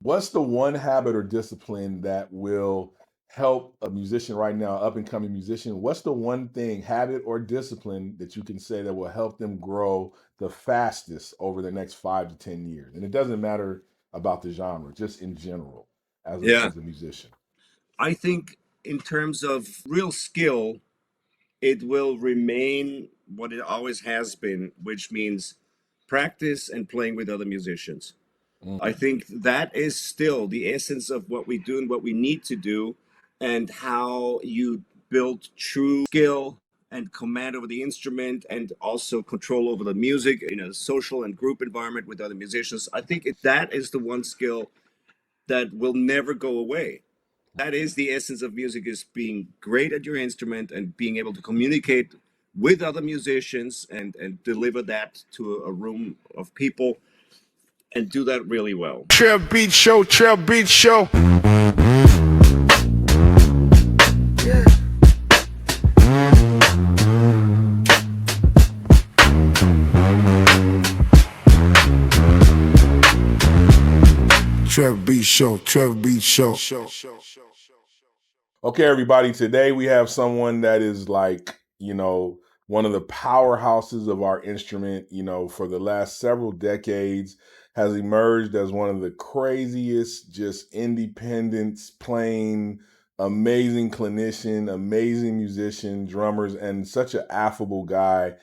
What's the one habit or discipline that will help a musician right now, up and coming musician? What's the one thing, habit or discipline that you can say that will help them grow the fastest over the next 5 to 10 years? And it doesn't matter about the genre, just in general, Yeah, as a musician. I think in terms of real skill, it will remain what it always has been, which means practice and playing with other musicians. I Mm. think that is still the essence of what we do and what we need to do, and how you build true skill and command over the instrument and also control over the music in a social and group environment with other musicians. I think that is the one skill that will never go away. That is the essence of music, is being great at your instrument and being able to communicate with other musicians and deliver that to a room of people and do that really well. Trevor Beat Show, Trevor Beat Show. Trevor Beat Show, Trevor Beat Show. Okay, everybody, today we have someone that is like, one of the powerhouses of our instrument, for the last several decades, has emerged as one of the craziest, just independence playing, amazing clinician, amazing musician, drummers, and such an affable guy.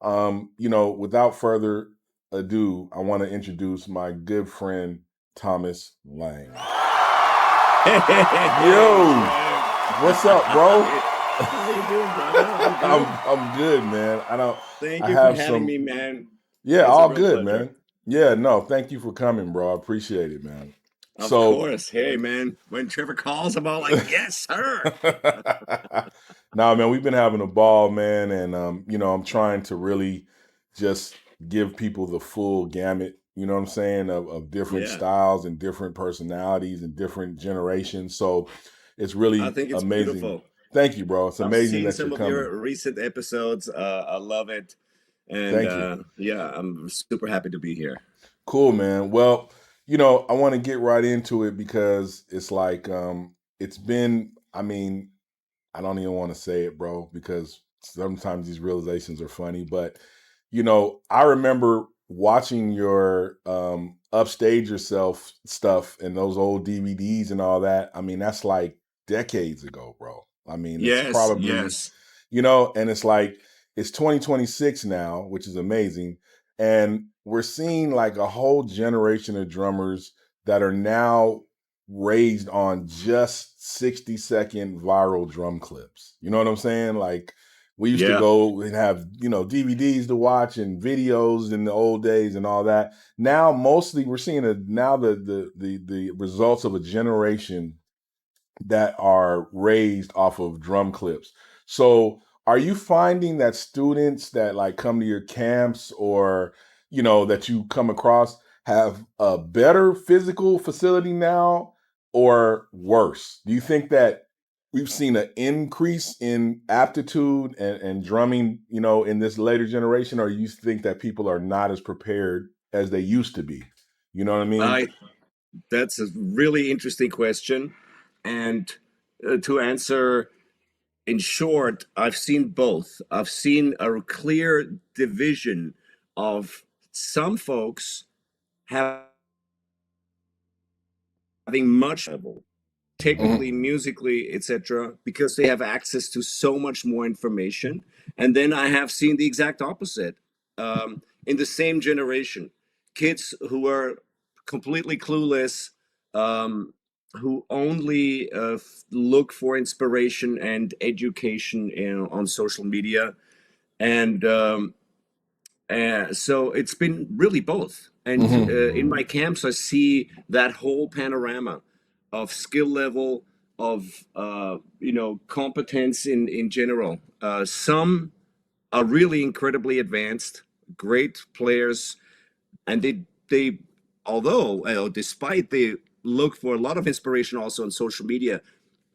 Without further ado, I want to introduce my good friend, Thomas Lang. Yo, what's up, bro? How you doing, brother? I'm I'm good. I'm good, man. Thank I you for have having some me, man. yeah, It's a all real good, pleasure. man. Yeah, no, thank you for coming, bro. I appreciate it, man. Of So course. Hey, man. When Trevor calls, I'm all like, yes, sir. nah, man, we've been having a ball, man, and I'm trying to really just give people the full gamut, you know what I'm saying, of different Yeah, styles and different personalities and different generations. So it's I really think it's amazing. beautiful. Thank you, bro. It's I've amazing seen that you're some of coming. your recent episodes. I love it. And Thank you. yeah, I'm super happy to be here. Cool, man. Well, I want to get right into it because it's like it's been, I mean, I don't even want to say it, bro, because sometimes these realizations are funny, but I remember watching your upstage yourself stuff and those old DVDs and all that. I mean, that's like decades ago, bro. I mean, it's Yes, probably, yes. and it's like it's 2026 now, which is amazing. And we're seeing like a whole generation of drummers that are now raised on just 60-second viral drum clips. You know what I'm saying? Like we used to Yeah. go and have, DVDs to watch and videos in the old days and all that. Now mostly we're seeing now the results of a generation that are raised off of drum clips. So are you finding that students that like come to your camps or that you come across have a better physical facility now or worse? Do you think that we've seen an increase in aptitude and drumming, in this later generation, or you think that people are not as prepared as they used to be? You know what I mean? I That's a really interesting question. And to answer in short, I've seen both. I've seen a clear division of some folks having much level, technically, Mhm. musically, etc., because they have access to so much more information. And then I have seen the exact opposite in the same generation, kids who are completely clueless, um, who only look for inspiration and education on social media, and so it's been really both. And in Mhm. my camps, I see that whole panorama of skill level, of competence in general. Some are really incredibly advanced, great players, and they although despite they look for a lot of inspiration also on social media,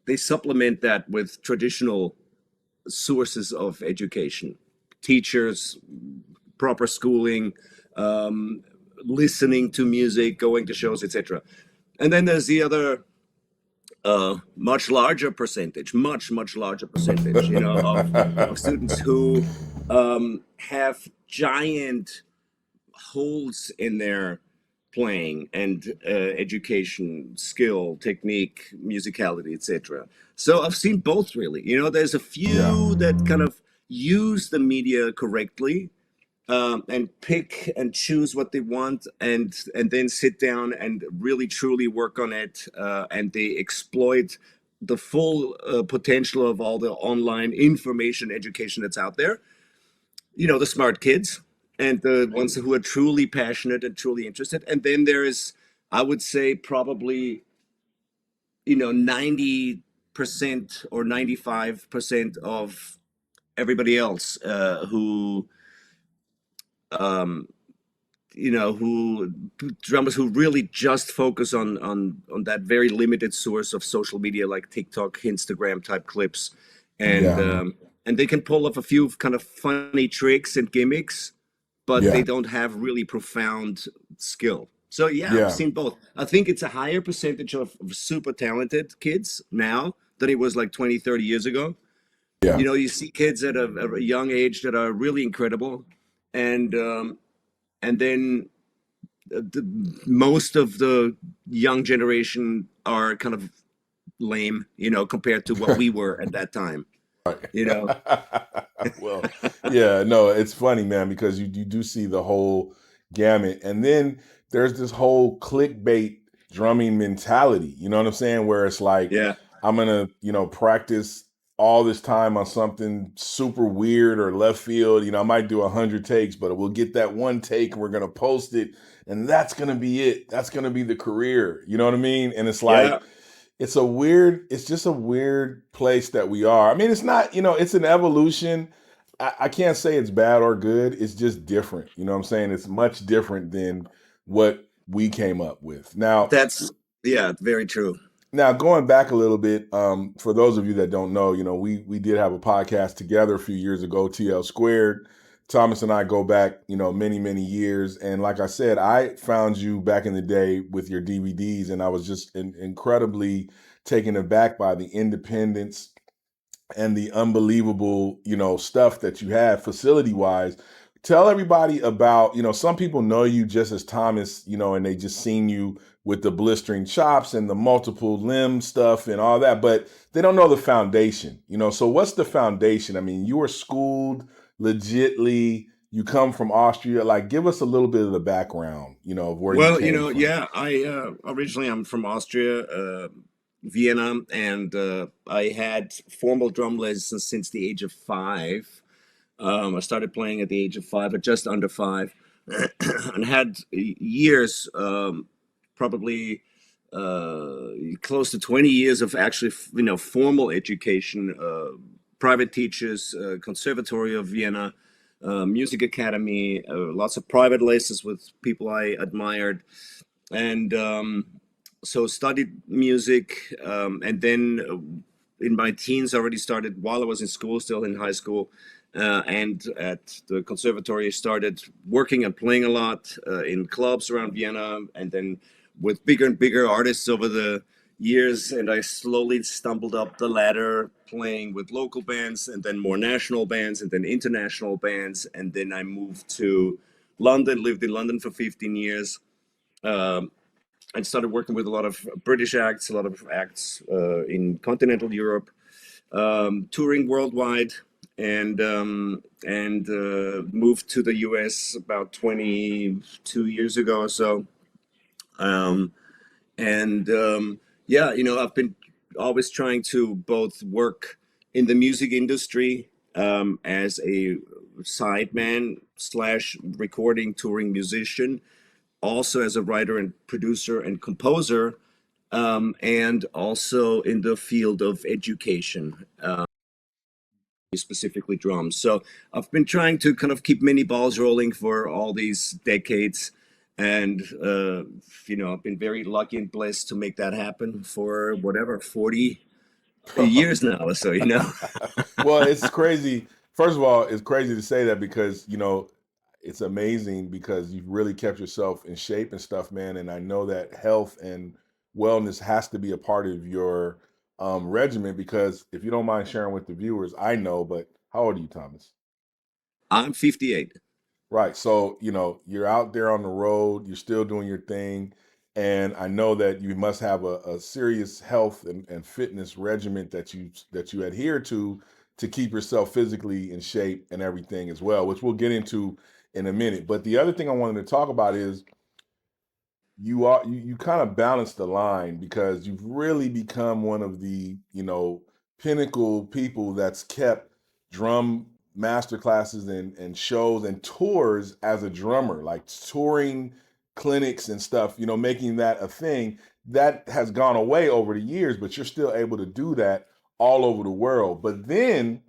they supplement that with traditional sources of education, teachers, proper schooling, um, listening to music, going to shows, etc. And then there's the other much larger percentage, much larger percentage, of students who have giant holes in their playing and education, skill, technique, musicality, etc. So I've seen both really. There's a Yeah. few that kind of use the media correctly, and pick and choose what they want, and then sit down and really truly work on it, and they exploit the full potential of all the online information education that's out there. The smart kids and the ones who are truly passionate and truly interested. And then there is, I would say, probably 90% or 95% of everybody else, who um, who drummers who really just focus on that very limited source of social media like TikTok, Instagram type clips, and Yeah. um, and they can pull off a few kind of funny tricks and gimmicks, but they Yeah. don't have really profound skill. So yeah, I've Yeah. seen both. I think it's a higher percentage of super talented kids now than it was like 20, 30 years ago. Yeah. You see kids at a young age that are really incredible, and then most of the young generation are kind of lame, compared to what we were at that time, Right. you know. Well, yeah, no, it's funny, man, because you do see the whole gamut. And then there's this whole clickbait drumming mentality, you know what I'm saying? Where it's like, Yeah, I'm gonna, practice all this time on something super weird or left field. I might do 100 takes, but we'll get that one take and we're gonna post it, and that's gonna be it. That's gonna be the career. You know what I mean? And it's yeah. like, it's just a weird place that we are. I mean, it's not, it's an evolution. I can't say it's bad or good. It's just different. You know what I'm saying? It's much different than what we came up with. That's Yeah, very true. Now going back a little bit, for those of you that don't know, we did have a podcast together a few years ago, TL Squared. Thomas and I go back, many years. And like I said, I found you back in the day with your DVDs, and I was just incredibly taken aback by the independence and the unbelievable, stuff that you have facility wise. Tell everybody about, some people know you just as Thomas, and they just seen you with the blistering chops and the multiple limb stuff and all that, but they don't know the foundation, So what's the foundation? I mean, you were schooled legitly, you come from Austria. Like, give us a little bit of the background, of where you Well, came from. yeah, I originally I'm from Austria, Vienna, and I had formal drum lessons since the age of 5. I started playing at the age of 5, or just under 5, and had years, probably close to 20 years of actually, formal education, private teachers, Conservatory of Vienna, music academy, lots of private lessons with people I admired, and so studied music, and then in my teens already started while I was in school, still in high school, and at the conservatory started working and playing a lot in clubs around Vienna, and then with bigger and bigger artists over the years, and I slowly stumbled up the ladder playing with local bands, and then more national bands, and then international bands, and then I moved to London, lived in London for 15 years. um, I started working with a lot of British acts, a lot of acts in continental Europe, touring worldwide, and moved to the US about 22 years ago or so. Um, and Yeah, I've been always trying to both work in the music industry, as a sideman slash recording touring musician, also as a writer and producer and composer, and also in the field of education, specifically drums. So I've been trying to kind of keep many balls rolling for all these decades. And, I've been very lucky and blessed to make that happen for whatever, 40 years now. So, Well, it's crazy. First of all, it's crazy to say that because, it's amazing because you've really kept yourself in shape and stuff, man. And I know that health and wellness has to be a part of your regimen. Because if you don't mind sharing with the viewers, I know, but how old are you, Thomas? I'm 58. Right. So, you're out there on the road, you're still doing your thing. And I know that you must have a serious health and fitness regimen that you adhere to keep yourself physically in shape and everything as well, which we'll get into in a minute. But the other thing I wanted to talk about is you kind of balance the line, because you've really become one of the pinnacle people that's kept drum master classes and shows and tours as a drummer, like touring clinics and stuff, making that a thing that has gone away over the years, but you're still able to do that all over the world. But then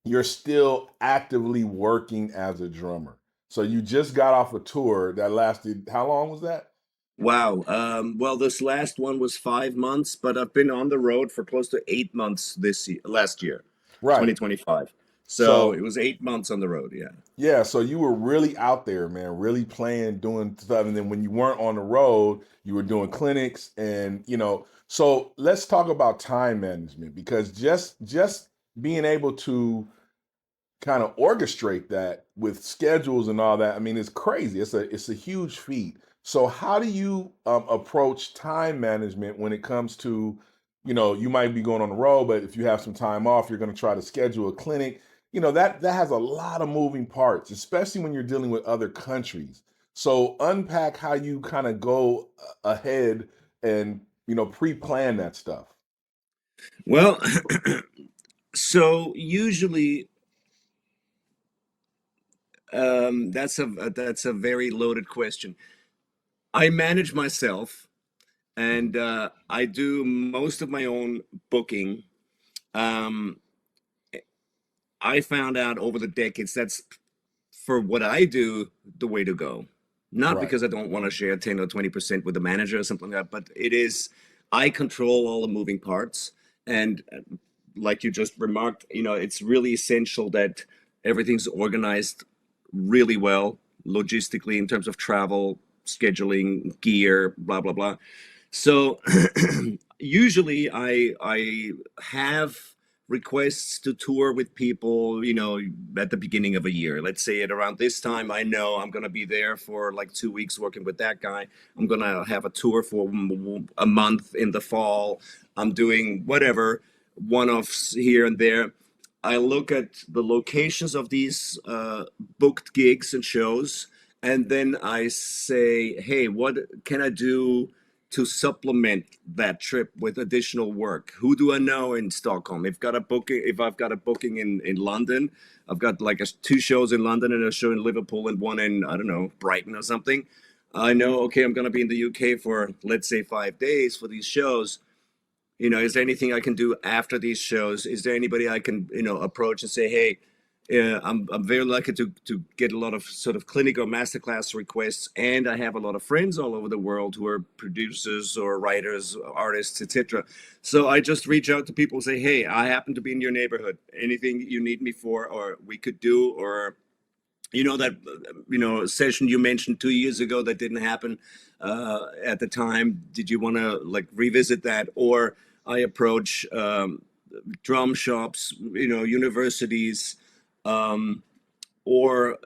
you're still actively working as a drummer. So you just got off a tour that lasted, how long was that? Wow. Well, this last one was 5 months, but I've been on the road for close to 8 months last year, Right. 2025. So So it was 8 months on the road. Yeah. yeah, so you were really out there, man, really playing, doing stuff. And then when you weren't on the road, you were doing clinics and so let's talk about time management, because just being able to kind of orchestrate that with schedules and all that. I mean, it's crazy. It's a huge feat. So how do you approach time management when it comes to, you might be going on the road, but if you have some time off, you're going to try to schedule a clinic. That has a lot of moving parts, especially when you're dealing with other countries. So unpack how you kind of go ahead and pre-plan that stuff. Well, so usually that's a very loaded question. I manage myself, Mhm. and I do most of my own booking. Um, I found out over the decades that's for what I do the way to go. Not Right. because I don't want to share 10 or 20% with the manager or something like that, but it is I control all the moving parts. And like you just remarked, it's really essential that everything's organized really well logistically in terms of travel, scheduling, gear, blah blah blah. So usually I have requests to tour with people, at the beginning of a year. Let's say at around this time, I know I'm going to be there for like 2 weeks working with that guy. I'm going to have a tour for a month in the fall. I'm doing whatever, one-offs here and there. I look at the locations of these booked gigs and shows, and then I say, hey, what can I do to supplement that trip with additional work? Who do I know in Stockholm? If I've got a booking in London, I've got like two shows in London and a show in Liverpool and one in, I don't know, Brighton or something. I know, okay, I'm going to be in the UK for, let's say, 5 days for these shows. Is there anything I can do after these shows? Is there anybody I can, approach and say, hey, I'm very lucky to get a lot of sort of clinic or masterclass requests, and I have a lot of friends all over the world who are producers or writers, artists, etc. So I just reach out to people and say, hey, I happen to be in your neighborhood. Anything you need me for, or we could do, or that session you mentioned 2 years ago that didn't happen at the time. Did you want to like revisit that? Or I approach drum shops, universities, um, or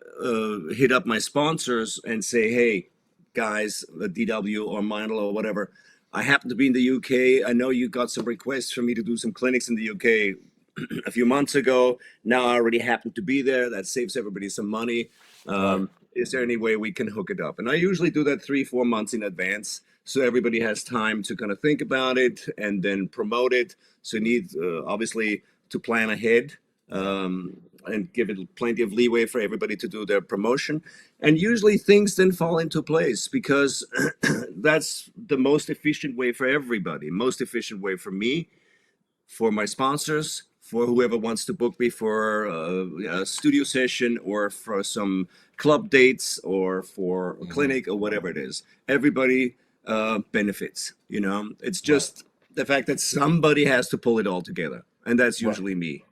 hit up my sponsors and say, hey, guys, the DW or Mindle or whatever, I happen to be in the UK. I know you got some requests for me to do some clinics in the UK a few months ago. Now I already happen to be there. That saves everybody some money. Right. Is there any way we can hook it up? And I usually do that 3, 4 months in advance, so everybody has time to kind of think about it and then promote it. So you need obviously to plan ahead, Right. and give it plenty of leeway for everybody to do their promotion. And usually things then fall into place because that's the most efficient way for everybody, most efficient way for me, for my sponsors, for whoever wants to book me for a studio session or for some club dates or for a Hmm. clinic or whatever it is. Everybody benefits. It's Right. just the fact that somebody has to pull it all together, and that's Right. usually me.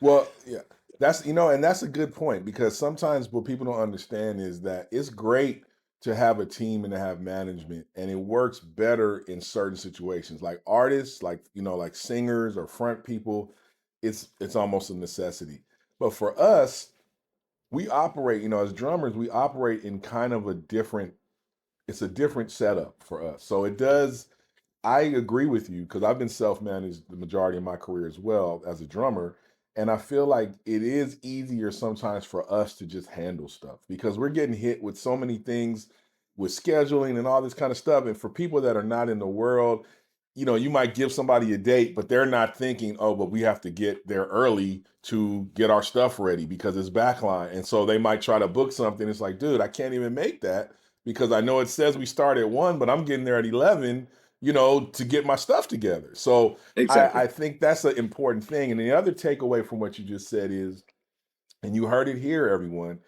Well, yeah, and that's a good point, because sometimes what people don't understand is that it's great. to have a team and to have management, and it works better in certain situations. Like artists, like like singers or front people, it's almost a necessity. But for us, we operate, as drummers, we operate in kind of a different, it's a different setup for us. So it does, I agree with you because I've been self-managed the majority of my career as well as a drummer. And I feel like it is easier sometimes for us to just handle stuff because we're getting hit with so many things with scheduling and all this kind of stuff. And for people that are not in the world, you might give somebody a date, but they're not thinking, oh, but we have to get there early to get our stuff ready because it's backline. And so they might try to book something. It's like, dude, I can't even make that because I know it says we start at 1, but I'm getting there at 11, to get my stuff together. So I Exactly. think that's an important thing. And the other takeaway from what you just said is, and you heard it here, everyone,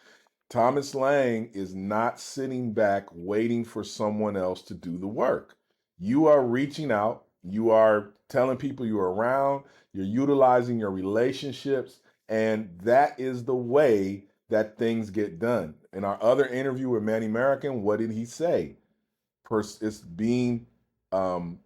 Thomas Lang is not sitting back waiting for someone else to do the work. You are reaching out, you are telling people you're around, you're utilizing your relationships, and that is the way that things get done. In our other interview with Manny American, what did he say? It's being um,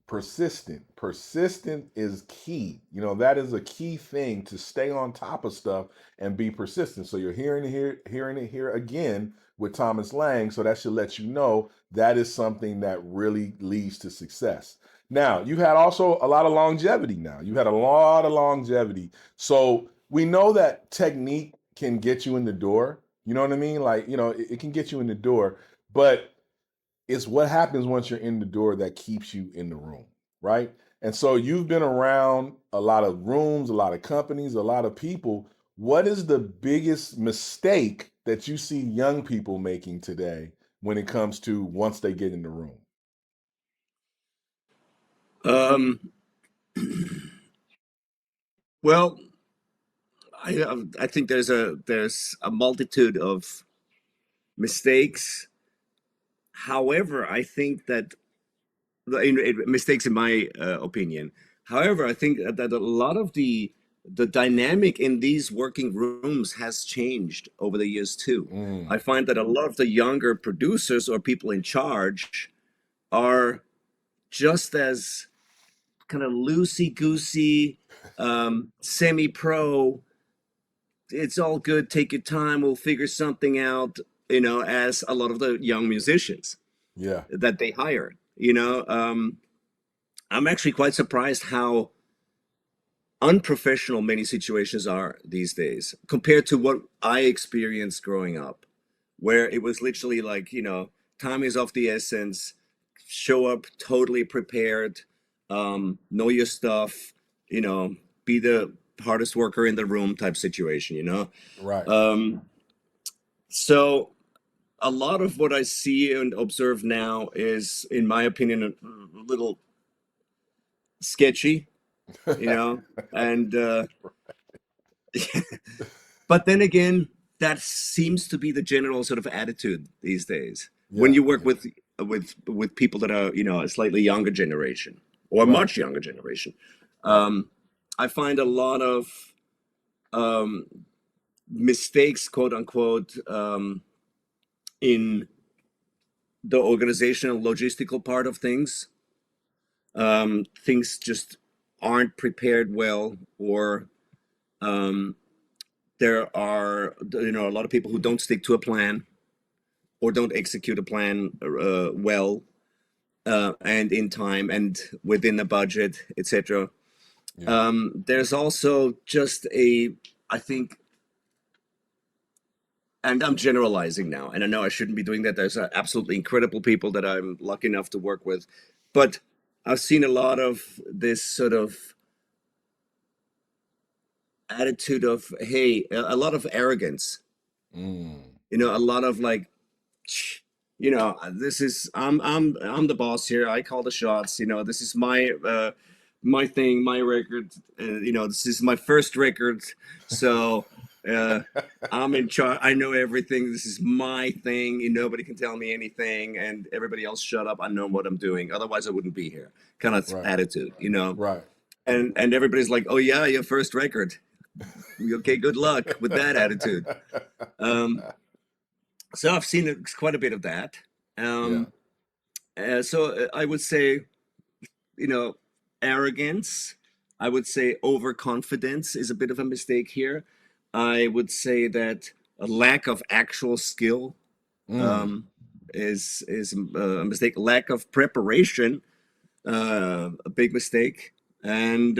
persistent. Persistent is key. That is a key thing to stay on top of stuff and be persistent. So you're hearing it here again with Thomas Lang. So that should let you know that is something that really leads to success. Now, you've had also a lot of longevity now. You had a lot of longevity. So we know that technique can get you in the door. You know what I mean? Like, it can get you in the door, but it's what happens once you're in the door that keeps you in the room, right? And so you've been around a lot of rooms, a lot of companies, a lot of people. What is the biggest mistake that you see young people making today when it comes to once they get in the room? Um, well, I think there's a multitude of mistakes. However, I think that mistakes in my opinion. However, I think that a lot of the dynamic in these working rooms has changed over the years too. Mm, I find that a lot of the younger producers or people in charge are just as kind of loosey goosey, semi pro. It's all good. Take your time. We'll figure something out. As a lot of the young musicians yeah, that they hire. I'm actually quite surprised how unprofessional many situations are these days compared to what I experienced growing up, where it was literally like, time is of the essence, show up totally prepared, know your stuff, you know, be the hardest worker in the room type situation. right. Um, so a lot of what I see and observe now is, in my opinion, a little sketchy, and but then again, that seems to be the general sort of attitude these days when Yeah, you work yeah, with people that are a slightly younger generation or a right. much younger generation. Right. um, I find a lot of um, mistakes, quote unquote, in the organizational logistical part of things. Things just aren't prepared well, or um, there are a lot of people who don't stick to a plan or don't execute a plan well, and in time and within the budget, etc. Yeah. There's also just I think, and I'm generalizing now, and I know I shouldn't be doing that. There's absolutely incredible people that I'm lucky enough to work with, but I've seen a lot of this sort of attitude of, hey, a lot of arrogance, Mm. a lot of like, this is I'm the boss here. I call the shots. This is my thing, my record. This is my first record, so uh, I'm in charge. I know everything. This is my thing. And nobody can tell me anything, and everybody else shut up. I know what I'm doing. Otherwise, I wouldn't be here. Kind of Right. attitude. Right. And everybody's like, oh yeah, your first record. Okay, good luck with that attitude. Um, So I've seen quite a bit of that. Yeah. Um, so I would say, you know, arrogance. I would say overconfidence is a bit of a mistake here. I would say that a lack of actual skill Mm, um, is a mistake. Lack of preparation, a big mistake. And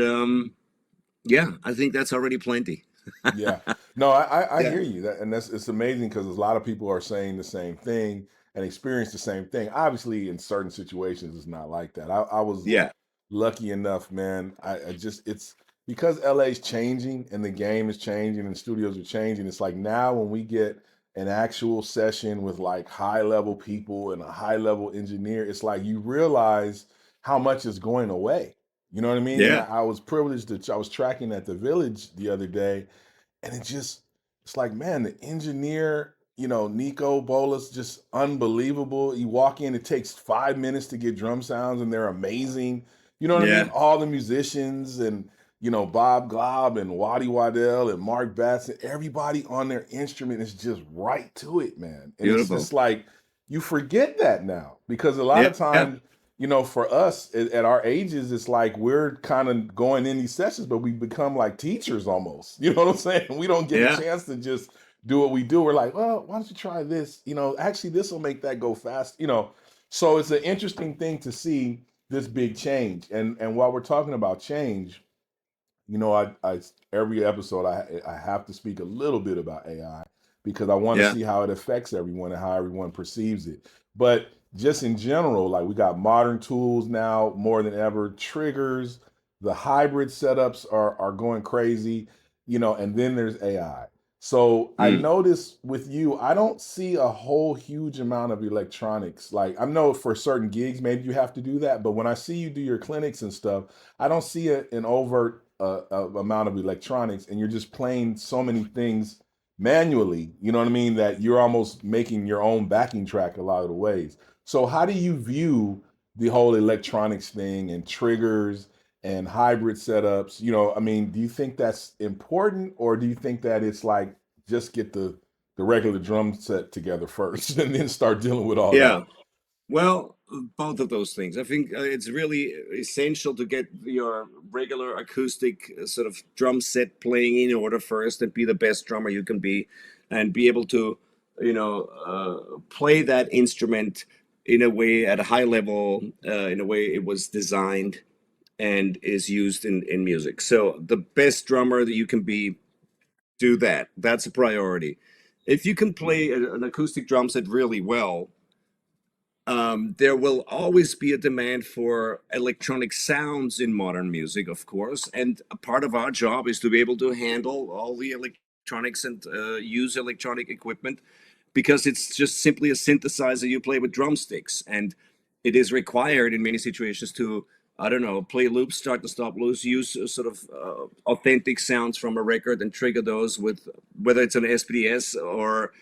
yeah, I think that's already plenty. yeah. No, I Yeah, hear you. That, and that's it's amazing because a lot of people are saying the same thing and experience the same thing. Obviously, in certain situations, it's not like that. I was yeah, lucky enough, man. I just it's because LA's changing and the game is changing and studios are changing. It's like now when we get an actual session with like high level people and a high level engineer, it's like you realize how much is going away. You know what I mean? And yeah, I was privileged to I was tracking at the Village the other day, and it's like, man, the engineer, Nico Bolas, just unbelievable. You walk in, it takes 5 minutes to get drum sounds, and they're amazing. You know what I mean? yeah. All the musicians and Bob Glob and Waddy Waddell and Mark Batson, everybody on their instrument is just right to it, man. And it's Beautiful. just like you forget that now because a lot Yeah, of yeah, times, for us at our ages, it's like we're kind of going in these sessions, but we become like teachers almost. You know what I'm saying? We don't get a yeah, chance to just do what we do. We're like, well, why don't you try this? Actually, this will make that go fast. So it's an interesting thing to see this big change. And while we're talking about change, I every episode I have to speak a little bit about AI because I want to yeah, see how it affects everyone and how everyone perceives it. But just in general, like we got modern tools now more than ever, triggers, the hybrid setups are going crazy, and then there's AI. So I mm, notice with you, I don't see a whole huge amount of electronics. Like I know for certain gigs, maybe you have to do that, but when I see you do your clinics and stuff, I don't see an overt amount of electronics, and you're just playing so many things manually. You know what I mean? That you're almost making your own backing track a lot of the ways. So, how do you view the whole electronics thing and triggers and hybrid setups? I mean, do you think that's important, or do you think that it's like just get the regular drum set together first and then start dealing with all yeah. that? Well, both of those things. I think it's really essential to get your regular acoustic sort of drum set playing in order first and be the best drummer you can be and be able to, play that instrument in a way at a high level, in a way it was designed and is used in music. So the best drummer that you can be, do that. That's a priority. If you can play an acoustic drum set really well, there will always be a demand for electronic sounds in modern music, of course. And a part of our job is to be able to handle all the electronics and use electronic equipment because it's just simply a synthesizer you play with drumsticks. And it is required in many situations to, I don't know, play loops, start to stop loops, use sort of authentic sounds from a record and trigger those with whether it's an SPDS or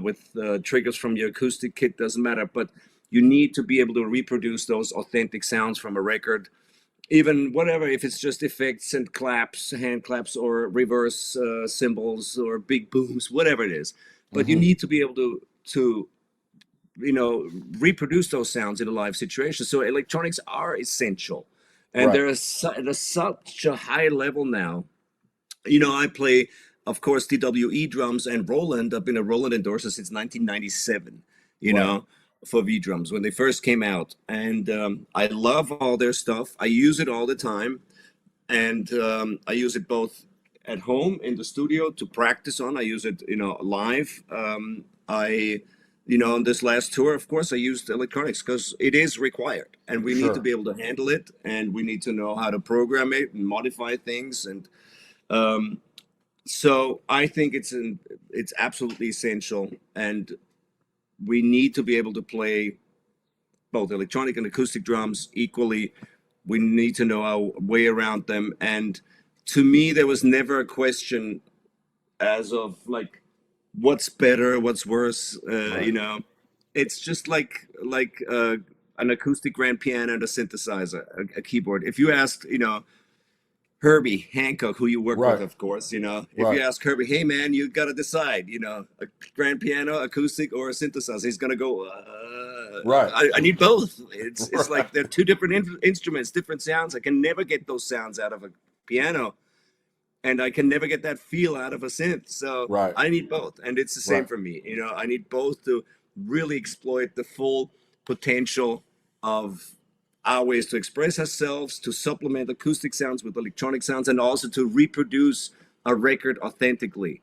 with triggers from your acoustic kit, doesn't matter. But you need to be able to reproduce those authentic sounds from a record, even whatever, if it's just effects and claps, hand claps, or reverse cymbals or big booms, whatever it is. But you Mm-hmm. need to be able to reproduce those sounds in a live situation. So electronics are essential, and Right. they're at such a high level now. I play, of course, TWE drums and Roland. I've been a Roland endorser since 1997, you Right. know, for V drums when they first came out. And I love all their stuff. I use it all the time. And I use it both at home in the studio to practice on. I use it, live. On this last tour, of course, I used electronics because it is required. And we need to Sure. be able to handle it. And we need to know how to program it and modify things. And so I think it's absolutely essential, and we need to be able to play both electronic and acoustic drums equally. We need to know our way around them, and to me, there was never a question as of like what's better, what's worse. Right. It's just like an acoustic grand piano and a synthesizer, a keyboard. If you asked, Herbie Hancock, who you work with, Right. of course, if you Right. ask Herbie, hey man, you got to decide, a grand piano, acoustic, or a synthesizer, he's gonna go, Right. I need both. It's Right. like they're two different instruments, different sounds. I can never get those sounds out of a piano, and I can never get that feel out of a synth. So Right. I need both, and it's the same Right. for me. I need both to really exploit the full potential of our ways to express ourselves, to supplement acoustic sounds with electronic sounds, and also to reproduce a record authentically,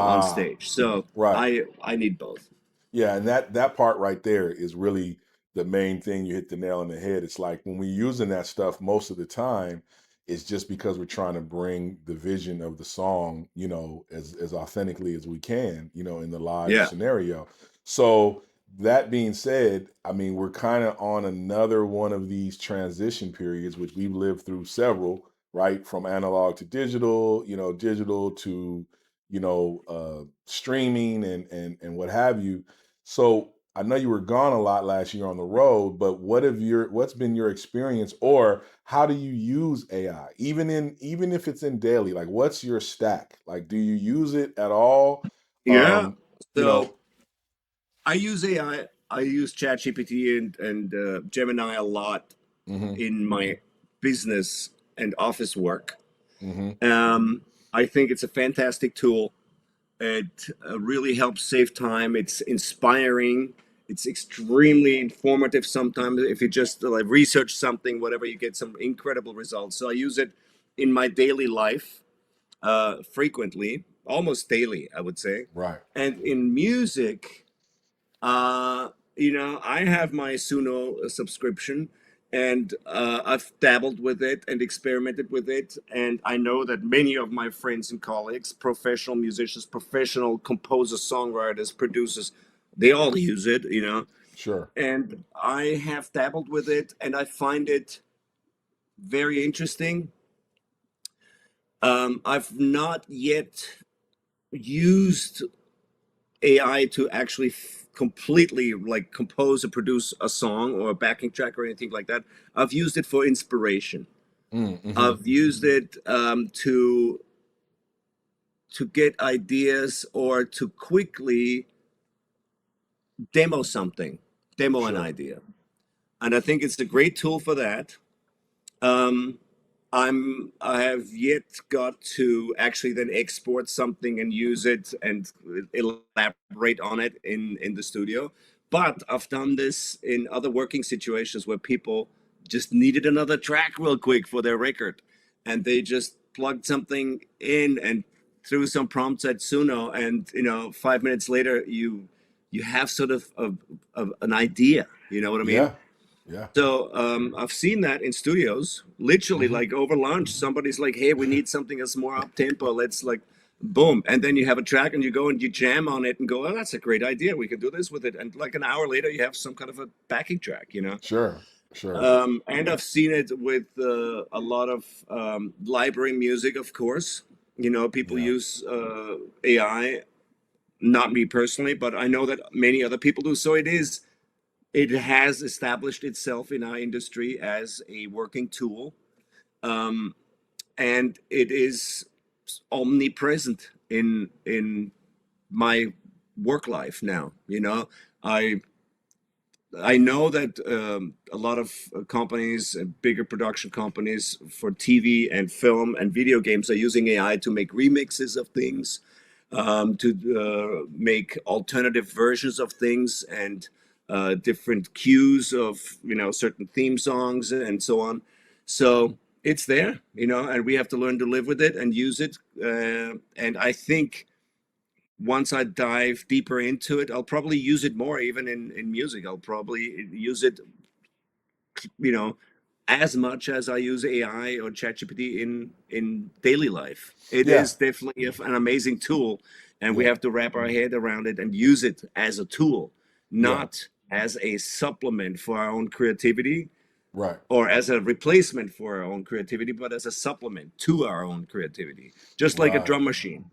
on Ah, stage. So right. I need both. Yeah, and that part right there is really the main thing. You hit the nail on the head. It's like when we're using that stuff most of the time, it's just because we're trying to bring the vision of the song, as authentically as we can, in the live Yeah. scenario. So that being said, I mean, we're kind of on another one of these transition periods, which we've lived through several, right? From analog to digital, digital to streaming and what have you. So I know you were gone a lot last year on the road, but what's been your experience, or how do you use AI? Even if it's in daily, like what's your stack? Like, do you use it at all? Yeah. Um, you So know, I use AI. I use ChatGPT and Gemini a lot hmm in my business and office work. hmm I think it's a fantastic tool. It really helps save time. It's inspiring. It's extremely informative sometimes. If you just like research something, whatever, you get some incredible results. So I use it in my daily life frequently, almost daily, I would say. right, And in music, uh, I have my Suno subscription, and I've dabbled with it and experimented with it. And I know that many of my friends and colleagues, professional musicians, professional composers, songwriters, producers, they all use it. sure, And I have dabbled with it, and I find it very interesting. I've not yet used AI to actually completely like compose or produce a song or a backing track or anything like that. I've used it for inspiration. mm-hmm. I've used it to get ideas or to quickly demo something, demo an Sure, idea, and I think it's a great tool for that. Um, I have yet got to actually then export something and use it and elaborate on it in the studio. But I've done this in other working situations where people just needed another track real quick for their record, and they just plugged something in and threw some prompts at Suno, and 5 minutes later you have sort of an idea. You know what I mean? yeah, yeah, So I've seen that in studios, literally hmm like over lunch, somebody's like, "Hey, we need something that's more up tempo. Let's like, boom!" And then you have a track and you go and you jam on it and go, "Oh, that's a great idea. We can do this with it." And like an hour later, you have some kind of a backing track. sure, sure, And I've seen it with a lot of library music, of course. People yeah, use AI. Not me personally, but I know that many other people do. So it has established itself in our industry as a working tool, um, and it is omnipresent in my work life now. I I know that a lot of companies, bigger production companies for TV and film and video games, are using AI to make remixes of things, to make alternative versions of things and different cues of certain theme songs and so on. So it's there, and we have to learn to live with it and use it. And I think once I dive deeper into it, I'll probably use it more, even in music. I'll probably use it, you know, as much as I use AI or ChatGPT in daily life. It yeah, is definitely an amazing tool, and we yeah, have to wrap our head around it and use it as a tool, yeah, not as a supplement for our own creativity right, or as a replacement for our own creativity, but as a supplement to our own creativity, just like a right, drum machine.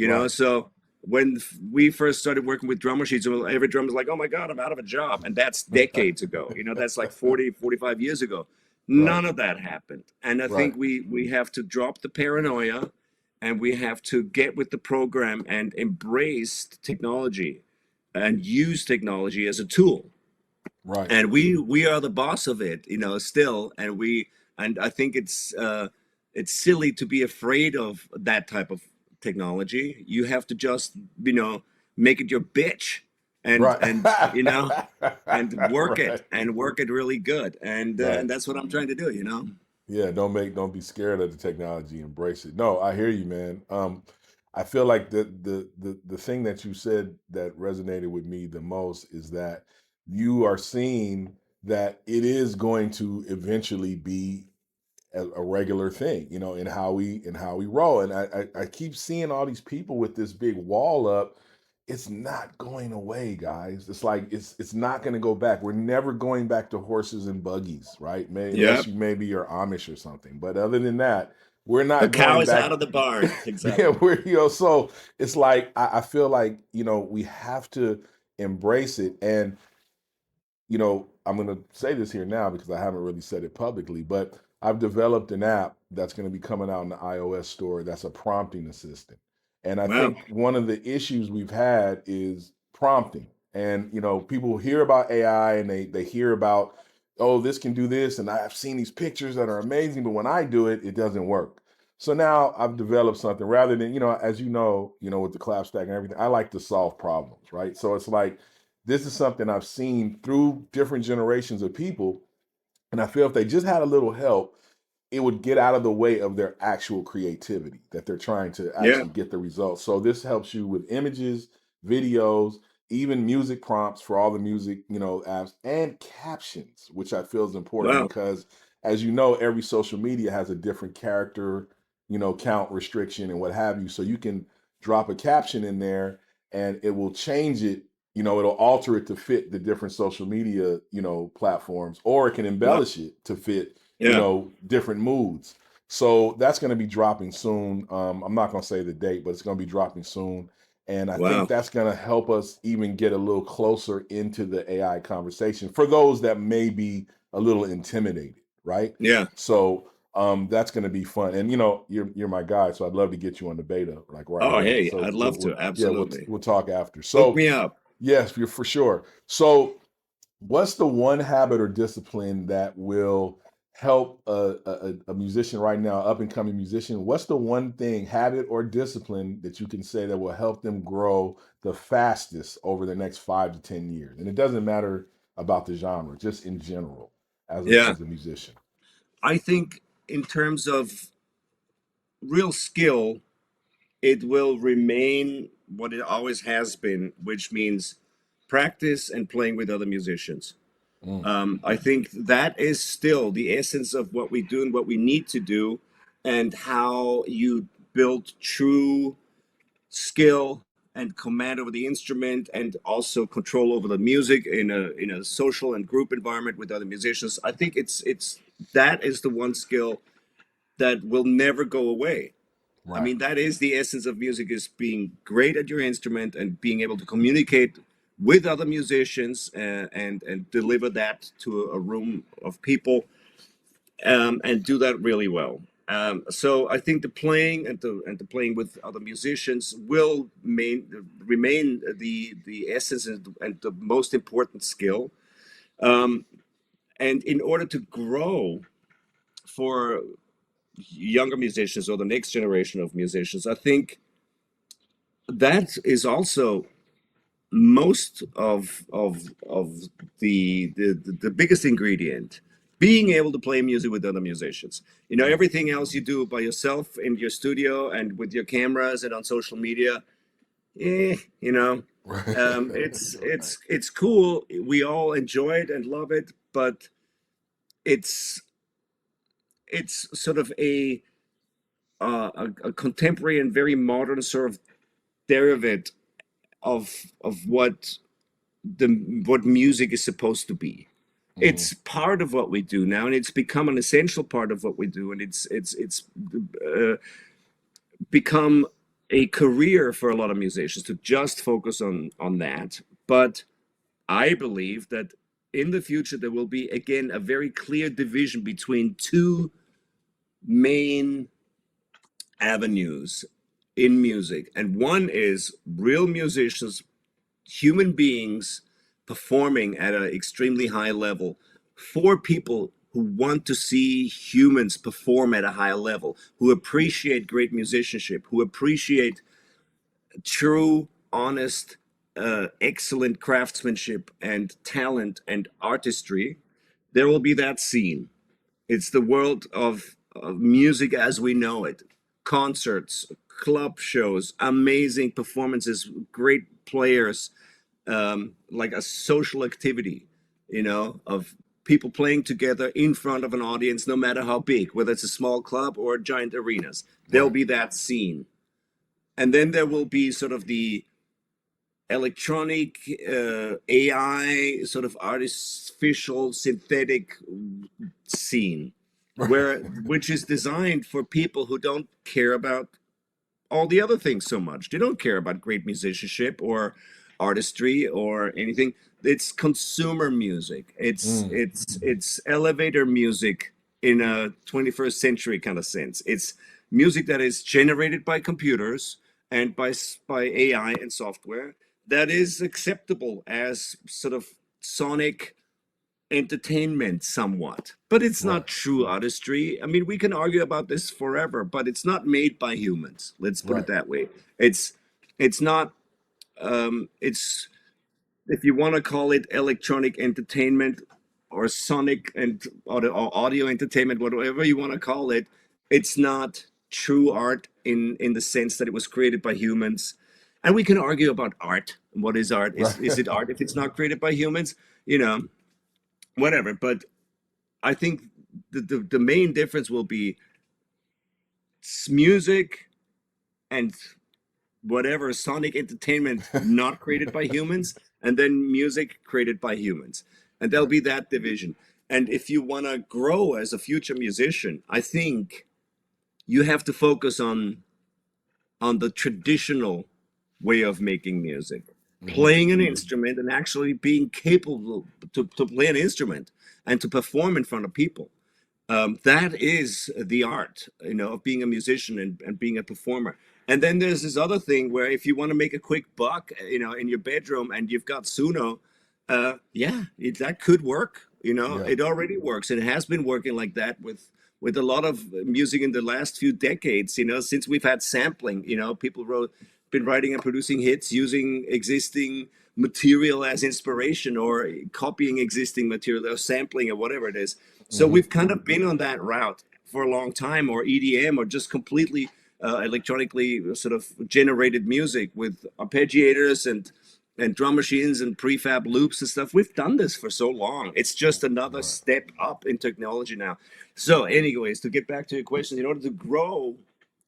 right, So when we first started working with drum machines, every drummer's like, oh my God, I'm out of a job. And that's decades ago. That's like 40, 45 years ago. Right. None of that happened. And I Right. think we have to drop the paranoia, and we have to get with the program and embrace technology and use technology as a tool. Right. And we are the boss of it, still. And I think it's silly to be afraid of that type of technology. You have to just, make it your bitch, and Right. and you know and work it, Right. and work it really good. Right. And that's what I'm trying to do. Yeah, don't be scared of the technology, embrace it. No, I hear you, man. I feel like the thing that you said that resonated with me the most is that you are seeing that it is going to eventually be a regular thing, in how we roll. And I keep seeing all these people with this big wall up. It's not going away, guys. It's like it's not going to go back. We're never going back to horses and buggies, right? Yeah. Unless you maybe are Amish or something. But other than that, we're The not cow going is out back. of the barn. Yeah, Exactly. so it's like I feel like we have to embrace it. And I'm going to say this here now because I haven't really said it publicly, but I've developed an app that's going to be coming out in the iOS store that's a prompting assistant. And I Wow. think one of the issues we've had is prompting. And, people hear about AI and they hear about, oh, this can do this. And I've seen these pictures that are amazing, but when I do it, it doesn't work. So now I've developed something rather than, as with the clap stack and everything, I like to solve problems, right? So it's like, this is something I've seen through different generations of people. And I feel if they just had a little help, it would get out of the way of their actual creativity that they're trying to Yeah. actually get the results. So this helps you with images, videos, even music prompts for all the music, apps, and captions, which I feel is important Wow. because as you know, every social media has a different character, count restriction and what have you. So you can drop a caption in there and it will change it, it'll alter it to fit the different social media, platforms, or it can Wow. embellish it to fit Yeah. different moods. So that's going to be dropping soon. I'm not going to say the date, but it's going to be dropping soon. And I think Wow. that's going to help us even get a little closer into the AI conversation for those that may be a little intimidated, right? Yeah. So that's going to be fun. And you're my guy, so I'd love to get you on the beta like right Oh, away. hey, So I'd love to. Absolutely. we'll talk after. Hook So me up. yes, you're for sure. So what's the one habit or discipline that will help a musician right now, up and coming musician? What's the one thing, habit or discipline that you can say that will help them grow the fastest over the next 5 to 10 years? And it doesn't matter about the genre, just in general Yeah. as a musician. I think in terms of real skill, it will remain what it always has been, which means practice and playing with other musicians. Mm, I think that is still the essence of what we do and what we need to do, and how you build true skill and command over the instrument, and also control over the music in a social and group environment with other musicians. I think it's that is the one skill that will never go away. I right, mean, that is the essence of music, is being great at your instrument and being able to communicate with other musicians, and deliver that to a room of people, and do that really well. So I think the playing and the playing with other musicians will remain the essence and the most important skill. Um, and in order to grow for younger musicians, or the next generation of musicians, I think that is also most of the biggest ingredient, being able to play music with other musicians. mm, Everything else you do by yourself in your studio and with your cameras and on social media, eh, you know right, it's right, it's cool, we all enjoy it and love it, but it's it's sort of a contemporary and very modern sort of derivative of what music is supposed to be. mhm, It's part of what we do now, and it's become an essential part of what we do, and it's uh, become a career for a lot of musicians to just focus on that. But I believe that in the future there will be again a very clear division between two main avenues in music. And one is real musicians, human beings performing at an extremely high level for people who want to see humans perform at a high level, who appreciate great musicianship, who appreciate true, honest, excellent craftsmanship and talent and artistry. There will be that scene. It's the world of music as we know it. Concerts, club shows, amazing performances, great players, like a social activity, of people playing together in front of an audience, no matter how big, whether it's a small club or giant arenas. There'll Right. be that scene. And then there will be sort of the electronic AI, sort of artificial synthetic scene, which is designed for people who don't care about all the other things so much. They don't care about great musicianship or artistry or anything. It's consumer music. It's elevator music in a 21st century kind of sense. It's music that is generated by computers and by AI and software that is acceptable as sort of sonic entertainment somewhat, but it's Right. not true artistry. I mean, we can argue about this forever, but it's not made by humans. Let's put it Right. that way. It's not it's, if you want to call it electronic entertainment or sonic and or audio entertainment, whatever you want to call it, it's not true art in the sense that it was created by humans. And we can argue about art. What is art? Right. Is it art if it's not created by humans? You know, whatever. But I think the main difference will be music and whatever sonic entertainment not created by humans, and then music created by humans. And there'll Right. be that division. And if you want to grow as a future musician, I think you have to focus on the traditional way of making music, playing an instrument and actually being capable to play an instrument and to perform in front of people. That is the art, of being a musician and being a performer. And then there's this other thing where if you want to make a quick buck, in your bedroom and you've got Suno, yeah, that could work. Yeah. It already works, and it has been working like that with a lot of music in the last few decades. Since we've had sampling, people been writing and producing hits using existing material as inspiration or copying existing material or sampling or whatever it is. So Hmm. we've kind of been on that route for a long time, or EDM, or just completely electronically sort of generated music with arpeggiators and drum machines and prefab loops and stuff. We've done this for so long. It's just another Right. step up in technology now. So, anyways, to get back to your question, in order to grow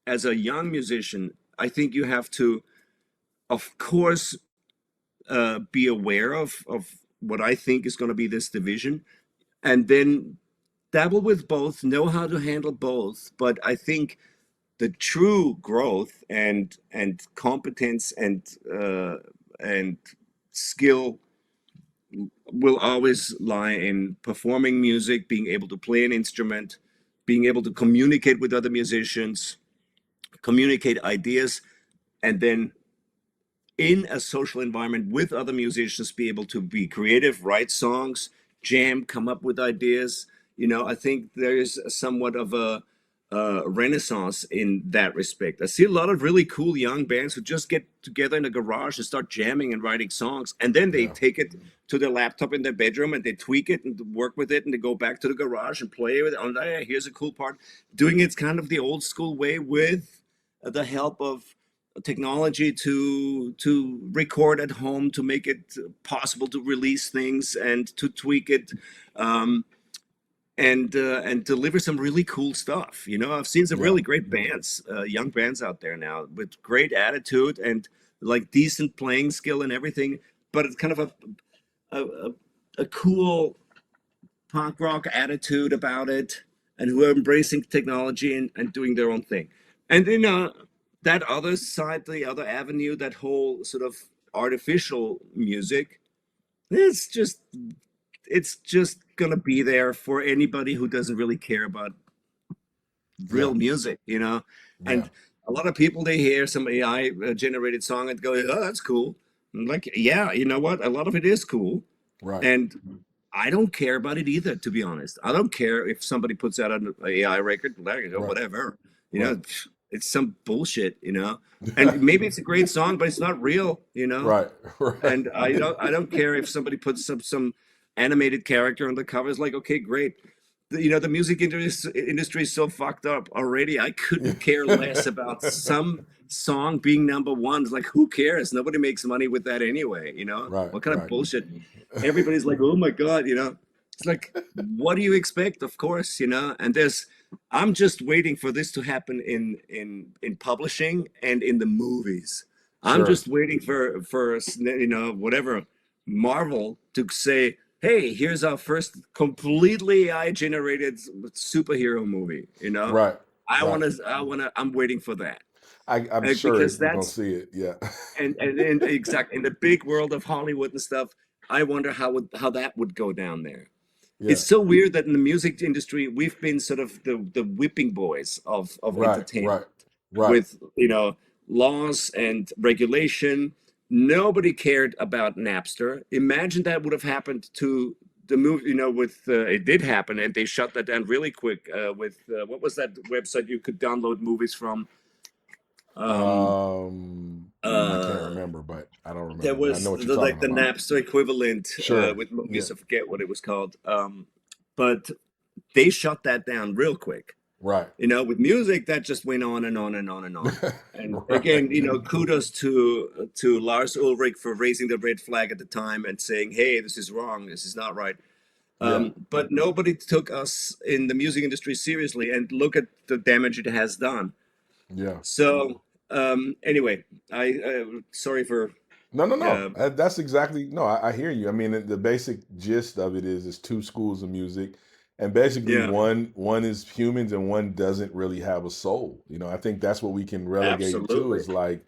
as a young musician, I think you have to, of course, be aware of what I think is going to be this division, and then dabble with both, know how to handle both. But I think the true growth and competence and skill will always lie in performing music, being able to play an instrument, being able to communicate with other musicians, communicate ideas, and then in a social environment with other musicians be able to be creative, write songs, jam, come up with ideas. I think there is somewhat of a renaissance in that respect. I see a lot of really cool young bands who just get together in a garage and start jamming and writing songs, and then they Yeah. take it to their laptop in their bedroom and they tweak it and work with it, and they go back to the garage and play with it. Oh, yeah, here's a cool part. Doing it's kind of the old school way with the help of technology to record at home, to make it possible to release things and to tweak it, um, and deliver some really cool stuff. I've seen some Yeah. really great bands, young bands out there now with great attitude and like decent playing skill and everything, but it's kind of a, a cool punk rock attitude about it, and who are embracing technology and doing their own thing. And then that other side, the other avenue, that whole sort of artificial music, it's just it's just gonna be there for anybody who doesn't really care about Yeah. real music, you know. Yeah. And a lot of people, they hear some AI generated song and go, "Oh, that's cool." I'm like, yeah, you know what? A lot of it is cool, Right. and I don't care about it either, to be honest. I don't care if somebody puts out an AI record, like, you know, Right. whatever. You Right. know, it's some bullshit, you know. And maybe it's a great song, but it's not real, you know. Right. Right. And I don't care if somebody puts some animated character on the cover. It's like, okay, great. You know, the music industry is so fucked up already. I couldn't care less about some song being number one. It's like, who cares? Nobody makes money with that anyway. You know, Right. what kind of Right. bullshit? Everybody's like, oh my god, you know. It's like, what do you expect? Of course, you know. And I'm just waiting for this to happen in publishing and in the movies. I'm Sure. just waiting for you know, whatever, Marvel to say, "Hey, here's our first completely AI generated superhero movie." You know, Right. Right. I'm waiting for that. I'm sure Because we're gonna that's see it. Yeah. and exactly in the big world of Hollywood and stuff. I wonder how that would go down there. Yeah. It's so weird that in the music industry we've been sort of the whipping boys of Right. Right. entertainment Right. with, you know, laws and regulation. Nobody cared about Napster. Imagine that would have happened to the movie, you know, with it did happen, and they shut that down really quick with what was that website you could download movies from? Um, I can't uh, remember, but I don't there remember, but I know was what you're like talking the about. Napster equivalent Sure. with Yeah. movies. I forget what it was called, but they shut that down real quick. Right. You know, with music, that just went on and on and on and on. And Right. again, you know, kudos to Lars Ulrich for raising the red flag at the time and saying, "Hey, this is wrong. This is not right." Yeah. But nobody took us in the music industry seriously, and look at the damage it has done. Yeah. So anyway, I sorry for No, no, no. uh, That's exactly no. I hear you. I mean, the basic gist of it is two schools of music, and basically yeah, one is humans and one doesn't really have a soul. You know, I think that's what we can relegate it to absolutely, is like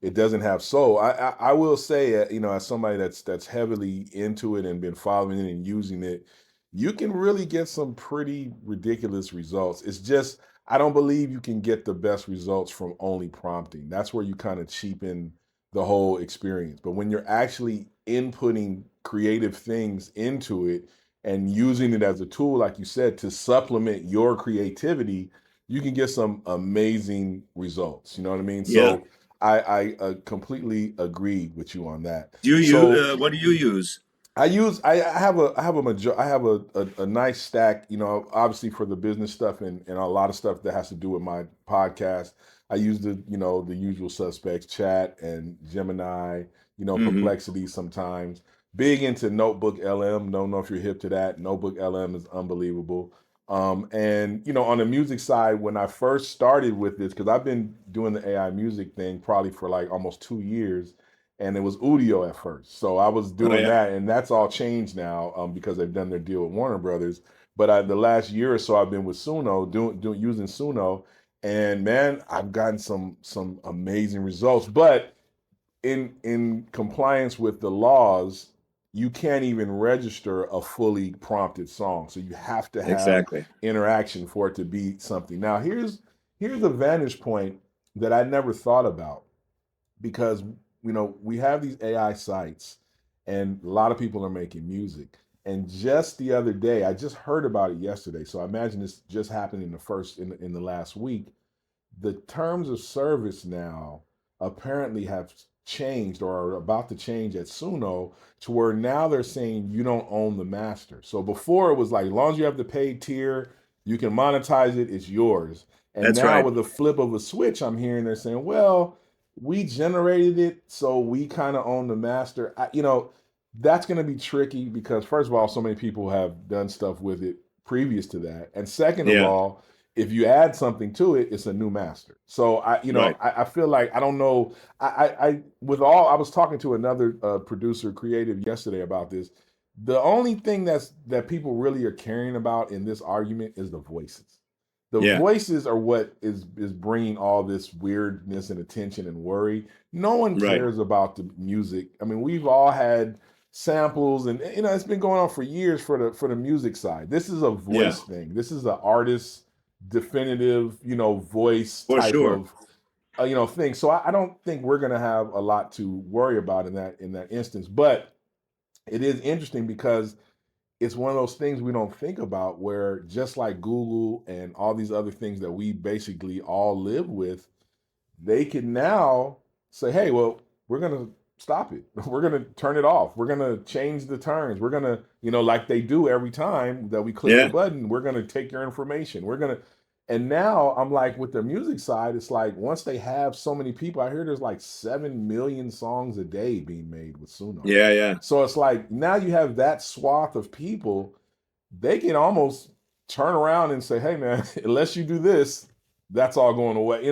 it doesn't have soul. I will say, you know, as somebody that's heavily into it and been following it and using it, you can really get some pretty ridiculous results. It's just I don't believe you can get the best results from only prompting. That's where you kind of cheapen the whole experience. But when you're actually inputting creative things into it and using it as a tool, like you said, to supplement your creativity, you can get some amazing results. You know what I mean? yeah. So I completely agree with you on that. Do you So what do you use? I have a nice stack, you know, obviously for the business stuff and a lot of stuff that has to do with my podcast. I use the usual suspects, Chat and Gemini, Hmm. Perplexity sometimes. Big into Notebook LM. Don't know if you're hip to that. Notebook LM is unbelievable. And on the music side, when I first started with this, because I've been doing the AI music thing probably for like almost 2 years, and it was Udio at first. So I was Oh doing yeah, that, and that's all changed now because they've done their deal with Warner Brothers. But the last year or so, I've been with Suno, doing using Suno, and man, I've gotten some amazing results. But in compliance with the laws, you can't even register a fully prompted song. So you have to have exactly. interaction for it to be something. Now here's a vantage point that I never thought about because we have these AI sites and a lot of people are making music. And just the other day, I just heard about it yesterday. So I imagine this just happened in the last week. The terms of service now apparently have changed or are about to change at Suno to where now they're saying you don't own the master. So before it was like, as long as you have the paid tier, you can monetize it, it's yours. And That's now right. with the flip of a switch, I'm hearing they're saying, well, we generated it, so we kind of own the master. That's going to be tricky because first of all, so many people have done stuff with it previous to that, and second of Yeah, all, if you add something to it, it's a new master. So right. I feel like I don't know. I was talking to another producer creative yesterday about this. The only thing that people really are caring about in this argument is the voices. The Yeah, voices are what is bringing all this weirdness and attention and worry. No one right. cares about the music. I mean, we've all had samples, and it's been going on for years for the music side. This is a Yeah, voice thing. This is an artist definitive, voice for type sure. of thing. So I don't think we're going to have a lot to worry about in that instance. But it is interesting because it's one of those things we don't think about, where just like Google and all these other things that we basically all live with, they can now say, hey, well, we're going to stop it. We're going to turn it off. We're going to change the terms. We're going to, like they do every time that we click the Yeah, button, we're going to take your information. And now I'm like, with the music side, it's like once they have so many people, I hear there's like 7 million songs a day being made with Suno. yeah, yeah, So it's like now you have that swath of people, they can almost turn around and say, hey man, unless you do this, that's all going away.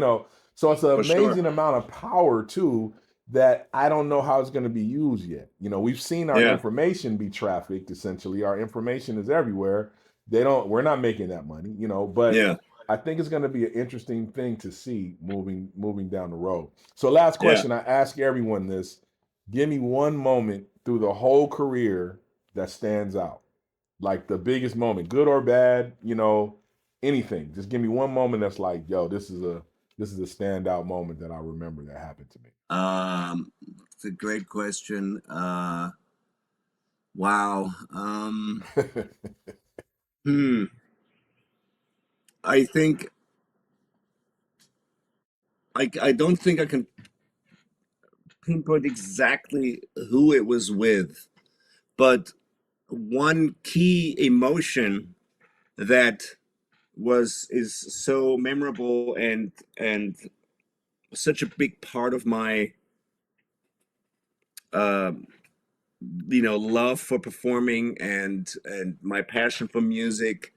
So it's an for sure. amazing amount of power too, that I don't know how it's going to be used yet. We've seen our Yeah, information be trafficked. Essentially, our information is everywhere. We're not making that money, but yeah, I think it's going to be an interesting thing to see moving down the road. So last yeah. question, I ask everyone this: give me one moment through the whole career that stands out, like the biggest moment, good or bad, anything. Just give me one moment that's like, yo, this is a standout moment that I remember that happened to me. It's a great question. Wow. Hmm. I think I don't think I can pinpoint exactly who it was with, but one key emotion that is so memorable and such a big part of my uh, love for performing and my passion for music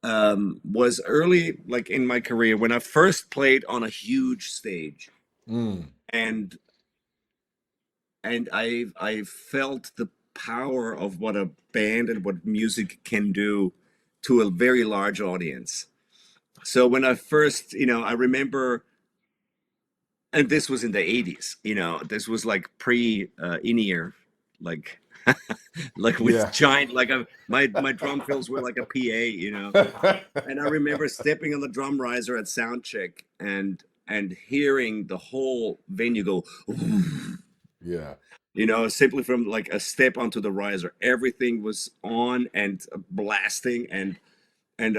was early, like in my career, when I first played on a huge stage, Mm, and I felt the power of what a band and what music can do to a very large audience. So when I first, I remember, and this was in the 80s, this was like pre in-ear, like like with yeah. giant, like my drum fills were like a PA. And I remember stepping on the drum riser at sound check and hearing the whole venue go, Yeah. simply from like a step onto the riser. Everything was on and blasting, and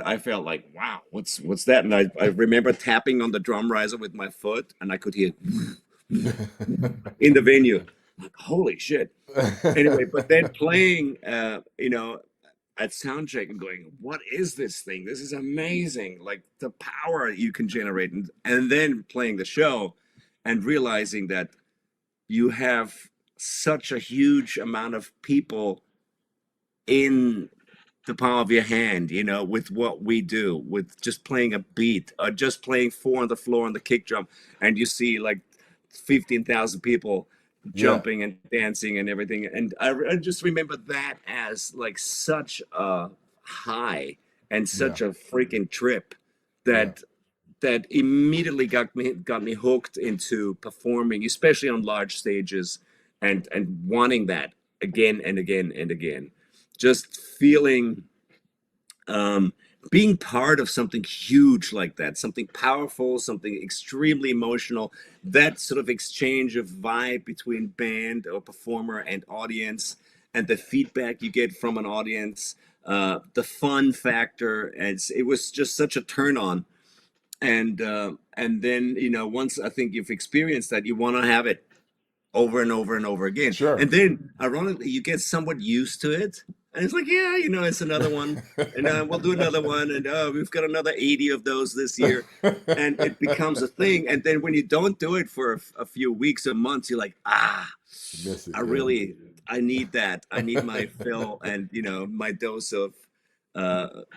I felt like, wow, what's that? And I remember tapping on the drum riser with my foot, and I could hear in the venue. Like, holy shit. Anyway, but then playing, at soundcheck and going, what is this thing? This is amazing. Like the power you can generate, and then playing the show and realizing that you have such a huge amount of people in the palm of your hand, with what we do, with just playing a beat or just playing four on the floor on the kick drum, and you see like 15,000 people Yeah. jumping and dancing and everything. And I just remember that as like such a high and Yeah. such a freaking trip Yeah. that immediately got me hooked into performing, especially on large stages, and wanting that again and again and again. Just feeling, um, being part of something huge like that, something powerful, something extremely emotional, that sort of exchange of vibe between band or performer and audience, and the feedback you get from an audience, the fun factor, and it was just such a turn on. And then, once I think you've experienced that, you want to have it over and over and over again. And Sure. then, ironically, you get somewhat used to it. And it's like, yeah, it's another one. And we'll do another one. And we've got another 80 of those this year. And it becomes a thing. And then when you don't do it for a few weeks or months, you're like, Miss it. I Yeah. really, I need that. I need my fill and, my dose of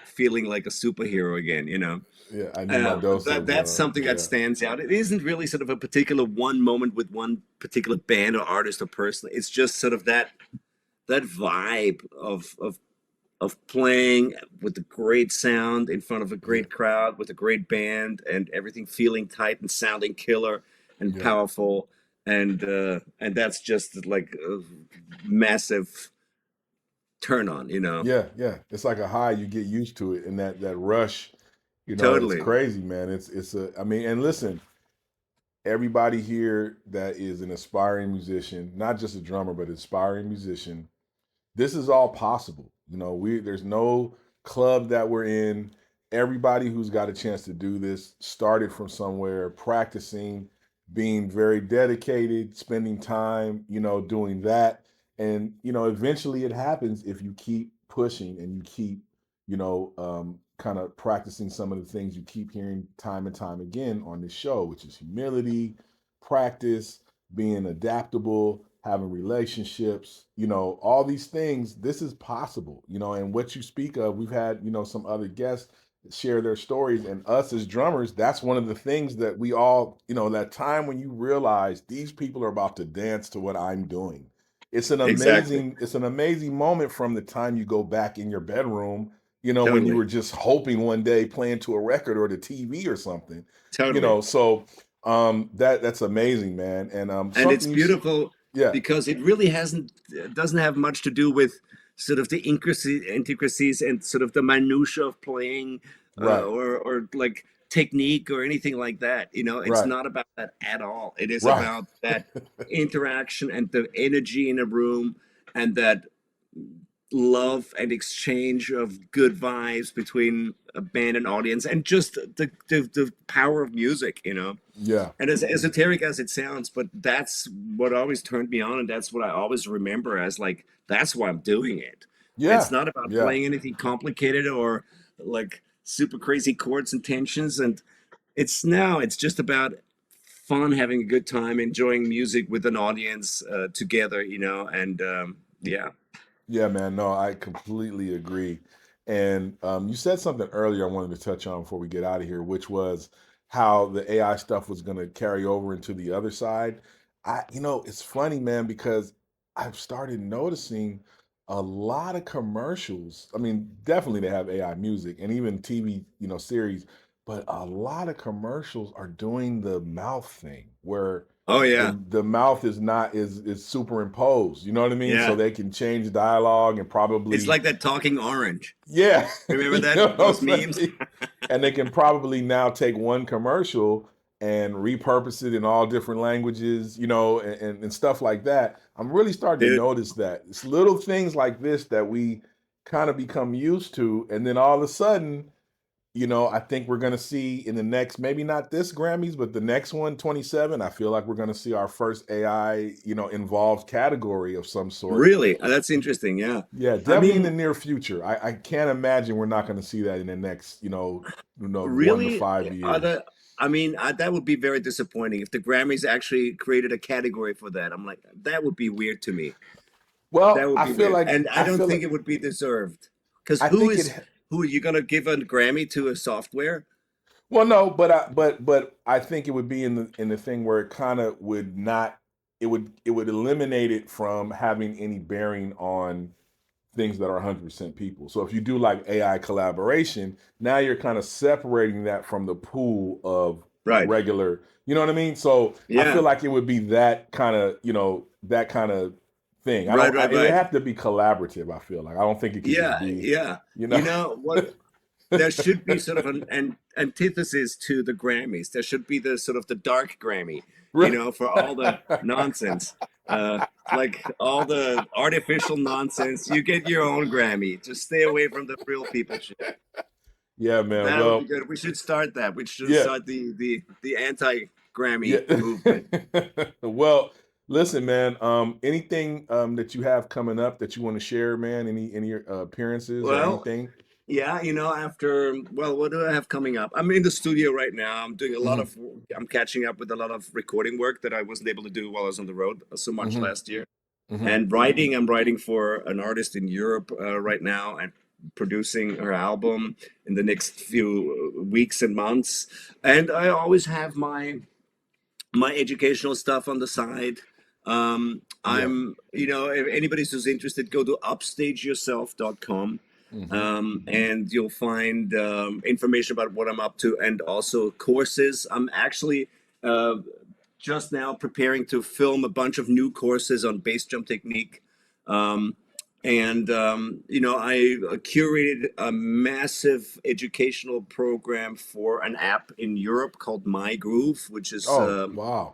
feeling like a superhero again. Yeah. I need my dose of That's something that yeah. stands out. It isn't really sort of a particular one moment with one particular band or artist or person. It's just sort of that vibe of playing with a great sound in front of a Yeah. great crowd with a great band and everything feeling tight and sounding killer and Yeah. powerful. and that's just like a massive turn on, you know. Yeah, yeah. It's like a high. You get used to it, and that rush. It's Totally. crazy, man. It's a. I mean, and listen, everybody here that is an aspiring musician, not just a drummer, but aspiring musician, this is all possible. There's no club that we're in. Everybody who's got a chance to do this started from somewhere, practicing, being very dedicated, spending time, doing that. And, eventually it happens if you keep pushing and you keep, kind of practicing some of the things you keep hearing time and time again on this show, which is humility, practice, being adaptable, having relationships, all these things. This is possible, and what you speak of, we've had, some other guests share their stories, and us as drummers, that's one of the things that we all, that time when you realize these people are about to dance to what I'm doing. Exactly. It's an amazing moment from the time you go back in your bedroom, when you Totally. were just hoping one day playing to a record or the TV or something, Totally. so that's amazing, man. And And it's something beautiful yeah, because it really doesn't have much to do with sort of the intricacies and sort of the minutia of playing, right, or like technique or anything like that. You know, it's right, not about that at all. It is right. about that interaction and the energy in a room, and that love and exchange of good vibes between a band and audience, and just the power of music, you know. Yeah, And as esoteric as it sounds, but that's what always turned me on, and that's what I always remember as like, that's why I'm doing it. It's yeah, not about yeah, playing anything complicated or like super crazy chords and tensions, and it's just about fun, having a good time, enjoying music with an audience, together, you know. And yeah. yeah, man. No, I completely agree. And you said something earlier I wanted to touch on before we get out of here, which was how the AI stuff was going to carry over into the other side. It's funny, man, because I've started noticing a lot of commercials. I mean, definitely they have AI music and even TV, series, but a lot of commercials are doing the mouth thing where Oh yeah. the mouth is not is superimposed. You know what I mean? So Yeah. they can change dialogue and It's probably like that talking orange. yeah, Remember you know that, what those I'm memes? saying? And they can probably now take one commercial and repurpose it in all different languages, and stuff like that. I'm really starting to Dude, notice that it's little things like this that we kind of become used to, and then all of a sudden, I think we're going to see in the next, maybe not this Grammys, but the next one, 27. I feel like we're going to see our first AI, involved category of some sort. really? That's interesting. Yeah. Yeah, I definitely in the mean, near future. I can't imagine we're not going to see that in the next, 1 to really, 5 years. I mean, that would be very disappointing if the Grammys actually created a category for that. I'm like, that would be weird to me. That Well, would I be feel weird, like and I I don't feel think like it would be deserved. Because I think it. who are you gonna give a Grammy to a software? Well, no, but I think it would be in the thing where it kind of would not. It would eliminate it from having any bearing on things that are 100% people. So if you do like AI collaboration, now you're kind of separating that from the pool of Right. regular, you know what I mean? So I feel Yeah. like it would be that kind of thing. I Right. don't, Right. it would Right. have to be collaborative. I feel like, I don't think it could just Yeah. be, Yeah. you know, You know what? There should be sort of an antithesis to the Grammys. There should be the sort of the dark Grammy, you right. know, for all the nonsense, uh, like all the artificial nonsense. You get your own Grammy. Just stay away from the real people shit. Yeah, man. That would be Well, good. We should start that. We should yeah, start the anti yeah. Grammy movement. Well, listen, man. Anything that you have coming up that you want to share, man? Any appearances or Well, anything? yeah, you know, well, what do I have coming up? I'm in the studio right now. I'm doing a lot Hmm. of, I'm catching up with a lot of recording work that I wasn't able to do while I was on the road so much Hmm. last year. Hmm. And writing, I'm writing for an artist in Europe, right now, and producing her album in the next few weeks and months. And I always have my educational stuff on the side. Yeah. You know, if anybody's who's interested, go to upstageyourself.com, Hmm. and you'll find information about what I'm up to, and also courses. I'm actually uh, just now preparing to film a bunch of new courses on bass drum technique. Um, I curated a massive educational program for an app in Europe called My Groove, which is Oh, wow.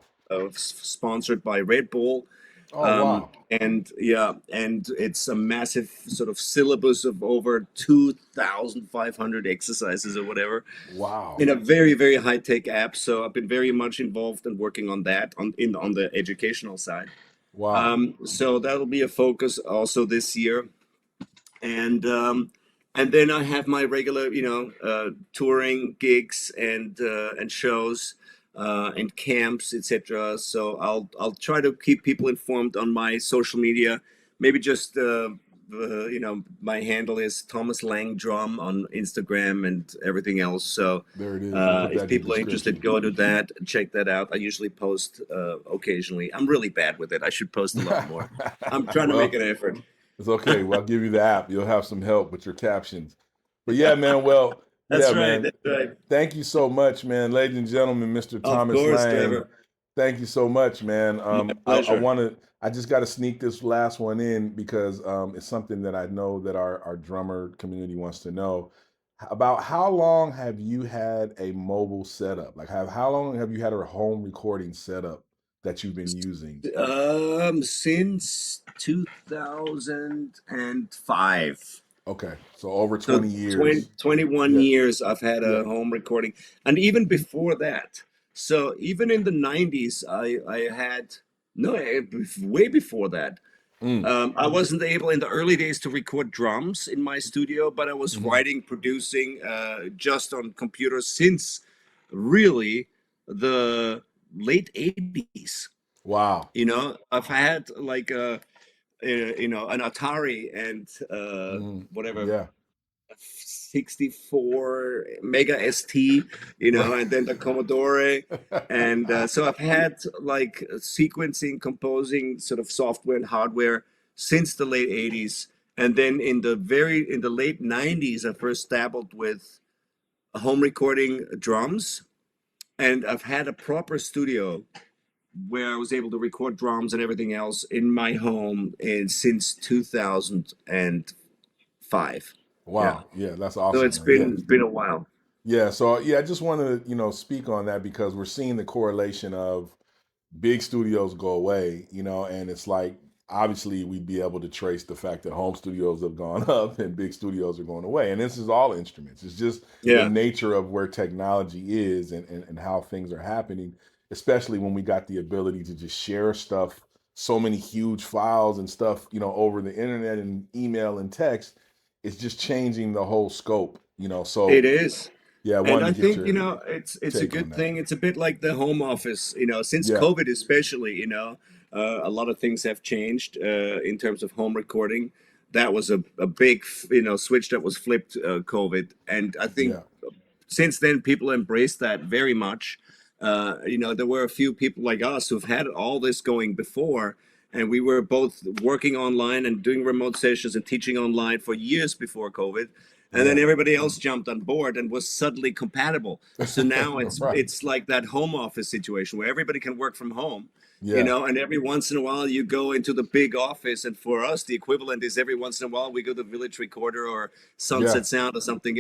sponsored by Red Bull. Oh, wow. And it's a massive sort of syllabus of over 2,500 exercises or whatever Wow. in a very, very high tech app. So I've been very much involved in working on that on the educational side. Wow. So that'll be a focus also this year. And then I have my regular, touring gigs and shows and camps, etc. So I'll try to keep people informed on my social media. Maybe just my handle is Thomas Lang Drum on Instagram and everything else. So There it is. We'll put if that in the people are interested, description. go to that, check that out. I usually post occasionally. I'm really bad with it. I should post a lot more. I'm trying to make Well, an effort. it's okay. Well, I'll give you the app. You'll have some help with your captions. But yeah, man. Well, That's yeah, right. man. That's right. Thank you so much, man. Ladies and gentlemen, Mr. Of Thomas course, Lang. Trevor. Thank you so much, man. My I pleasure. want to. I just got to sneak this last one in because it's something that I know that our drummer community wants to know about. How long have you had a mobile setup? Like, how long have you had a home recording setup that you've been using? Since 2005. Okay, so over So 20 20 years. 21 Yeah, years I've had yeah. a home recording. And even before that. So even in the 90s, I had, no, way before that. Mm, I wasn't able in the early days to record drums in my studio, but I was mhm. writing, producing just on computers since really the late 80s. Wow. I've had like an Atari and whatever Yeah. 64 Mega ST, Right. and then the Commodore. And so I've had like sequencing, composing sort of software and hardware since the late 80s. And then in the late 90s, I first dabbled with home recording drums. And I've had a proper studio where I was able to record drums and everything else in my home and since 2005. Yeah. Wow. Yeah, that's So awesome, it's man. Yeah. been a while. Yeah. So yeah, I just wanted to, speak on that because we're seeing the correlation of big studios go away, and it's like obviously we'd be able to trace the fact that home studios have gone up and big studios are going away. And this is all instruments. It's just the Yeah, nature of where technology is and how things are happening, especially when we got the ability to just share stuff, so many huge files and stuff, over the internet and email and text. It's just changing the whole scope, it So is. yeah, I And wanted I to get think, your it's a take on good that. thing. It's a bit like the home office, since Yeah. COVID especially, a lot of things have changed in terms of home recording. That was a big, switch that was flipped COVID. And I think Yeah. since then people embraced that very much. There were a few people like us who've had all this going before, and we were both working online and doing remote sessions and teaching online for years before COVID. And then Yeah. everybody else jumped on board and was suddenly compatible. So now it's Right. it's like that home office situation where everybody can work from home, Yeah. and every once in a while you go into the big office, and for us the equivalent is every once in a while we go to Village Recorder or Yeah. Sunset Sound or something.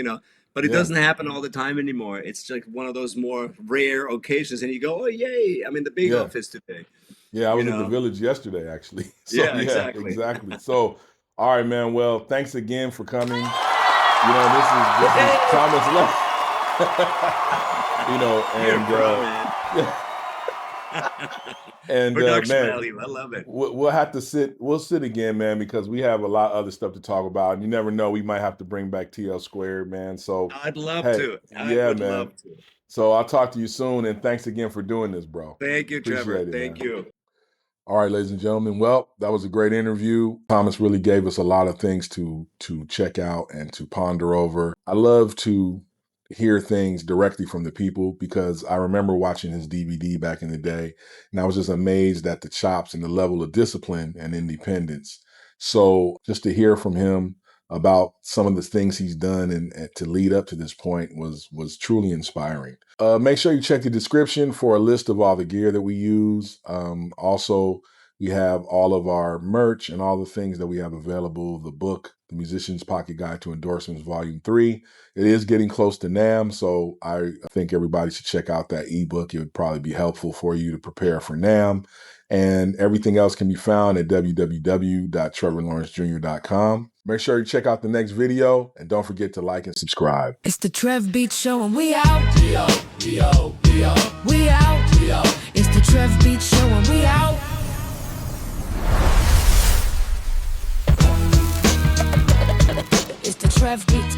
But it Yeah. doesn't happen all the time anymore. It's like one of those more rare occasions, and you go, "Oh, yay! I'm in the big Yeah. office today." Yeah. I You was at the know? village yesterday, actually. So Yeah, yeah, exactly. exactly. So, all right, man. Well, thanks again for coming. This is Thomas Left. You're a And pro, man. yeah, and Production man, value. I love it. we'll have to sit. We'll sit again, man, because we have a lot of other stuff to talk about. And you never know, we might have to bring back TL Squared, man. So, I'd love hey, to. I yeah, would man. love to. So I'll talk to you soon, and thanks again for doing this, bro. Thank you, Trevor. Appreciate it, Thank man. you. All right, ladies and gentlemen. Well, that was a great interview. Thomas really gave us a lot of things to check out and to ponder over. I love to hear things directly from the people because I remember watching his DVD back in the day, and I was just amazed at the chops and the level of discipline and independence. So just to hear from him, about some of the things he's done and to lead up to this point was truly inspiring. Make sure you check the description for a list of all the gear that we use. Also, we have all of our merch and all the things that we have available. The book, The Musician's Pocket Guide to Endorsements, Volume 3. It is getting close to NAMM, so I think everybody should check out that ebook. It would probably be helpful for you to prepare for NAMM. And everything else can be found at www.trevorlawrencejr.com. Make sure you check out the next video, and don't forget to like and subscribe. It's the Trev Beat Show, and we out. We out. We out. We out. We out. We out. It's the Trev Beat Show, and we out. It's the Trev Beat